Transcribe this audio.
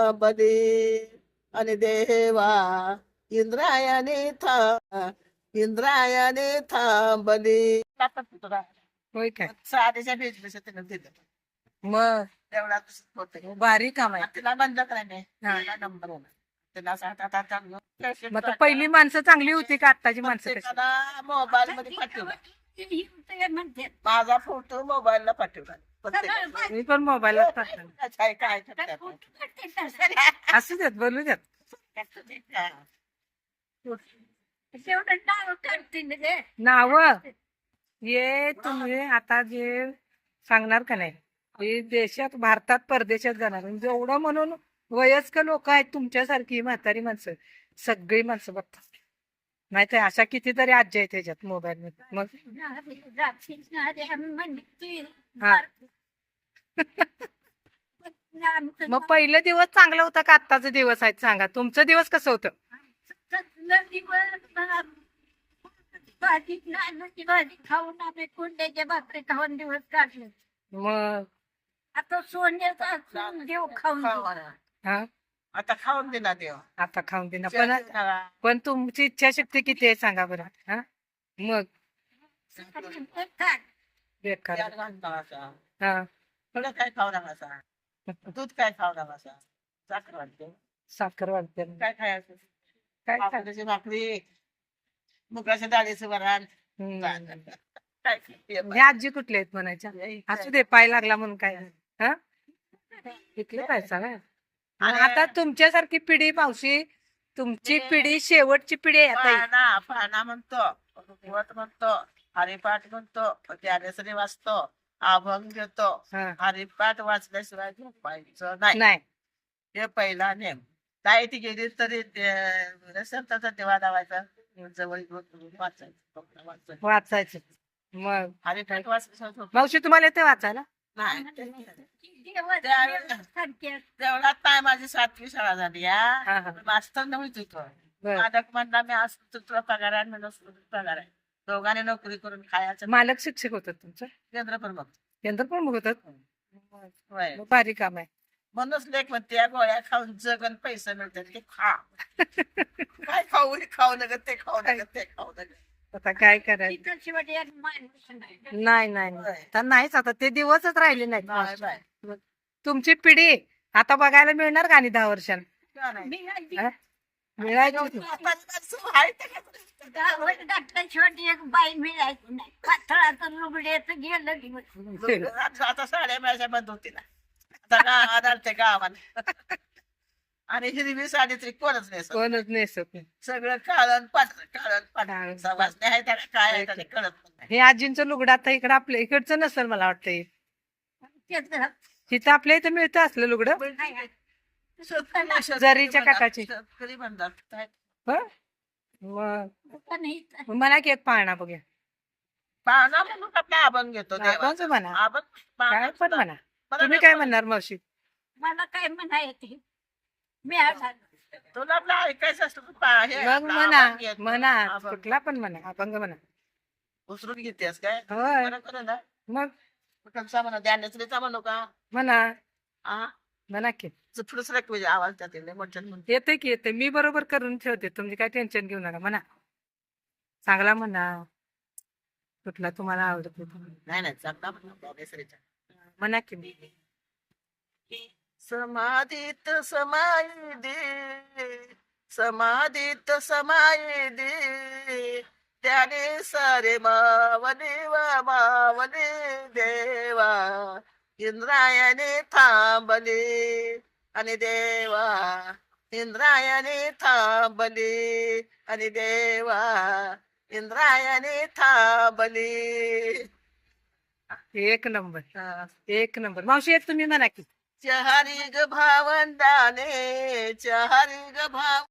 थांबली आणि देवा इंद्रायणी इंद्रायणी थांबली. होय काय साडेच्या भेटले तिनं दिलं मग तेवढा होते. भारी काम आहे. तिला म्हणलं का नाही नंबर होणार तिला मग आता पहिली माणसं चांगली होती का आत्ताची माणसं कशी? मोबाईल मध्ये पाठवला माझा फोटो मोबाईलला पाठवला मी पण मोबाईलला टाकला. काय काय असू देत बोलू देत. नाव ये तुम्ही आता जे सांगणार का नाही हे देशात भारतात परदेशात जाणार जेवढं म्हणून वयस्कर लोक आहेत तुमच्यासारखी म्हातारी माणसं सगळी माणसं बघतात माहिती आहे. अशा कितीतरी आज्या आहेत त्याच्यात मोबाईल मध्ये. मग हा मग पहिलं दिवस चांगला होता का आत्ताचा दिवस आहेत सांगा. तुमचं दिवस कसं होतं? भाजी खाऊन आम्ही कुंड्याच्या भाकरी खाऊन दिवस काढले. मग आता सोन्याचा देव खाऊन हा आता खाऊन दिला देव. आता खाऊन दे ना. पण तुमची इच्छाशक्ती किती आहे सांगा बरं. हा मग बेकार. हा थोडं काय खाऊ नका दूध काय खाऊ नका साखर वाटते साखर वाटते काय खायचं काय खा- पापडाची भाकरी मुगाच्या डाळीचं वरण काय हे आजी कुठले आहेत म्हणायच्या असू दे पाय लागला म्हणून काय हा इथलं काय सांगा. आता तुमच्यासारखी पिढी मावशी तुमची पिढी शेवटची पिढी आहे आता ही. पाना पाना म्हणतो भगवत म्हणतो हरिपाठ म्हणतो ज्ञानेश्वरी वाचतो अभंग घेतो हा. हरिपाठ वाचल्याशिवाय झोपायचं नाही नाही हे पहिला नेम. काय ती गेली तरी रसंताचा देवा लावायचा जवळ वाचायचं वाचायचं. मग हरिपाठ वाचल्याशिवाय झोप मावशी तुम्हाला येते वाचायला? नाही तेवढा काय माझी 7वी शाळा झाली हा, हा. मास्तर नव्हती तो बरं. मालक म्हणला मी आज तुला पगार आहे म्हणलं पगार आहे दोघांनी नोकरी करून खायचं मालक शिक्षक होतात तुमचं? केंद्र पण बघ केंद्र पण होतात. होय मग भारी काम आहे. म्हणूनच लेख म्हणते या गोळ्या खाऊन जगन पैसे मिळतात ते खा काय खाऊ हे खाऊ नका ते खाऊ नका ते खाऊ नका. आता काय करायचं? नाही नाही नाही. आता नाहीच आता ते दिवसच राहिले नाहीत नाही, मावशी. नाही. तुमची पिढी आता बघायला मिळणार का आणि 10 वर्षांनी? का नाही? हा? मिळायची. आता माणसं आहेत का? शेवटी एक बाई मिळायची नाही पातळाचं लुगड्याचं गेलं दिवस. आता साड्या मिळायच्या बंद होती ना आता गावात आलते गावात आणि हिरवी साडी तरी कोणच नाही कोणच नेसत नाही. सगळं काळण पाठ सवासने आहे त्याला काय आहे त्याला कळत पण नाही. हे आजींचं लुगडं आता इकडं आपल्या इकडचं नसेल मला वाटतं हे. तिथं आपल्या इथं मिळतं असलं लुगडं जरीच्या काठाची. शेतकरी म्हणतात काय हं? मग म्हणा की एक पाळणा बघूया. पाहुणा म्हणून आपला अभंग घेतो कोणचं म्हणा अभंग काय पण म्हणा. तुम्ही काय म्हणणार मावशी? मला काय म्हणायचे मी तुला आपलं ऐकायचं असतं मग म्हणा म्हणा कुठला पण म्हणा अभंग म्हणा. उचलून घेतेस काय होय बरं करू ना मग कसा म्हणा ज्ञानेश्वरीचा म्हणू का म्हणा हा म्हणा की. पुढचं म्हणजे आवाज त्यातील मोठ्याने म्हणते येते की येते मी बरोबर करून ठेवते तुम्ही काय टेन्शन घेऊ नका म्हणा. चांगला म्हणा कुठला तुम्हाला आवडत नाही नाही चांगला म्हणा ज्ञानेश्वरीचा म्हणा की. समाधीत समाई दे समाधीत समाई दे त्याने सारे मावने वा मावने देवा इंद्रायणे थांबले आणि देवा इंद्रायणे थांबले आणि देवा इंद्रायणे थांबले. एक नंबर एक नंबर. मावशी एक तुम्ही म्हणा की. चहारी ग भावंडाने चहारी ग भाव